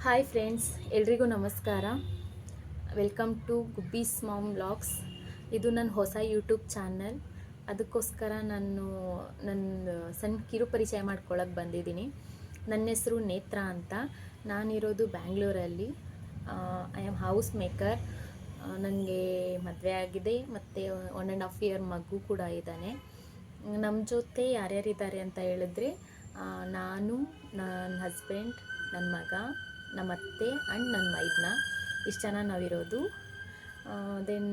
Hi friends, ಎಲ್ರಿಗೂ ನಮಸ್ಕಾರ. Welcome to Gubbi's mom vlogs. ಇದು ನನ್ನ ಹೊಸ ಯೂಟ್ಯೂಬ್ ಚಾನಲ್. ಅದಕ್ಕೋಸ್ಕರ ನಾನು ನನ್ನ ಸಣ್ಣ ಕಿರು ಪರಿಚಯ ಮಾಡ್ಕೊಳ್ಳೋಕೆ ಬಂದಿದ್ದೀನಿ. ನನ್ನ ಹೆಸರು ನೇತ್ರ ಅಂತ. ನಾನಿರೋದು ಬ್ಯಾಂಗ್ಳೂರಲ್ಲಿ. I am house maker. ನನಗೆ ಮದುವೆ ಆಗಿದೆ ಮತ್ತು 1.5 ಇಯರ್ ಮಗು ಕೂಡ ಇದ್ದಾನೆ. ನಮ್ಮ ಜೊತೆ ಯಾರ್ಯಾರಿದ್ದಾರೆ ಅಂತ ಹೇಳಿದ್ರೆ, ನಾನು, ನನ್ನ ಹಸ್ಬೆಂಡ್, ನನ್ನ ಮಗ, ನಮ್ಮ ಅತ್ತೆ ಆ್ಯಂಡ್ ನನ್ನ ಮೈದ್ನ, ಇಷ್ಟು ಜನ ನಾವಿರೋದು. ದೆನ್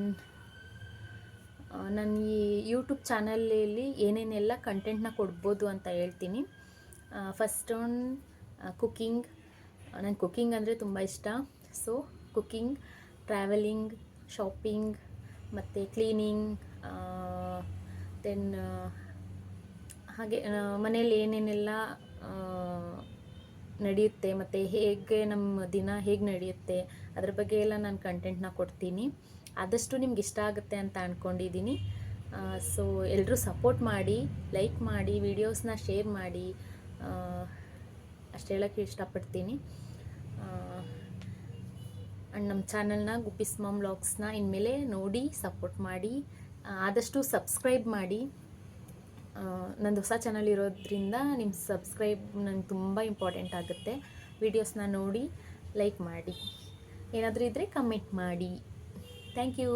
ನನ್ನ ಈ ಯೂಟ್ಯೂಬ್ ಚಾನಲಲ್ಲಿ ಏನೇನೆಲ್ಲ ಕಂಟೆಂಟ್ನ ಕೊಡ್ಬೋದು ಅಂತ ಹೇಳ್ತೀನಿ. First one cooking. ನಂಗೆ ಕುಕ್ಕಿಂಗ್ ಅಂದರೆ ತುಂಬ ಇಷ್ಟ. ಸೊ ಕುಕ್ಕಿಂಗ್, ಟ್ರಾವೆಲಿಂಗ್, ಶಾಪಿಂಗ್ ಮತ್ತು ಕ್ಲೀನಿಂಗ್, ದೆನ್ ಹಾಗೆ ಮನೇಲಿ ಏನೇನೆಲ್ಲ ನಡೆಯುತ್ತೆ ಮತ್ತು ಹೇಗೆ ನಮ್ಮ ದಿನ ಹೇಗೆ ನಡೆಯುತ್ತೆ ಅದ್ರ ಬಗ್ಗೆ ಎಲ್ಲ ನಾನು ಕಂಟೆಂಟ್ನ ಕೊಡ್ತೀನಿ. ಆದಷ್ಟು ನಿಮ್ಗೆ ಇಷ್ಟ ಆಗುತ್ತೆ ಅಂತ ಅಂದ್ಕೊಂಡಿದ್ದೀನಿ. ಸೊ ಎಲ್ಲರೂ ಸಪೋರ್ಟ್ ಮಾಡಿ, ಲೈಕ್ ಮಾಡಿ, ವಿಡಿಯೋಸ್ನ ಶೇರ್ ಮಾಡಿ, ಅಷ್ಟು ಹೇಳೋಕ್ಕೆ ಇಷ್ಟಪಡ್ತೀನಿ. ಆ್ಯಂಡ್ ನಮ್ಮ ಚಾನಲ್ನ ಗುಬ್ಬೀಸ್ ಮಾಮ್ ವ್ಲಾಗ್ಸ್ನ ಇನ್ಮೇಲೆ ನೋಡಿ ಸಪೋರ್ಟ್ ಮಾಡಿ, ಆದಷ್ಟು ಸಬ್ಸ್ಕ್ರೈಬ್ ಮಾಡಿ. ನಂದು ಹೊಸ ಚಾನಲ್ ಇರೋದ್ರಿಂದ ನಿಮ್ಮ ಸಬ್ಸ್ಕ್ರೈಬ್ ನಂಗೆ ತುಂಬ ಇಂಪಾರ್ಟೆಂಟ್ ಆಗುತ್ತೆ. ವೀಡಿಯೋಸ್ನ ನೋಡಿ ಲೈಕ್ ಮಾಡಿ, ಏನಾದರೂ ಇದ್ದರೆ ಕಮೆಂಟ್ ಮಾಡಿ. Thank you.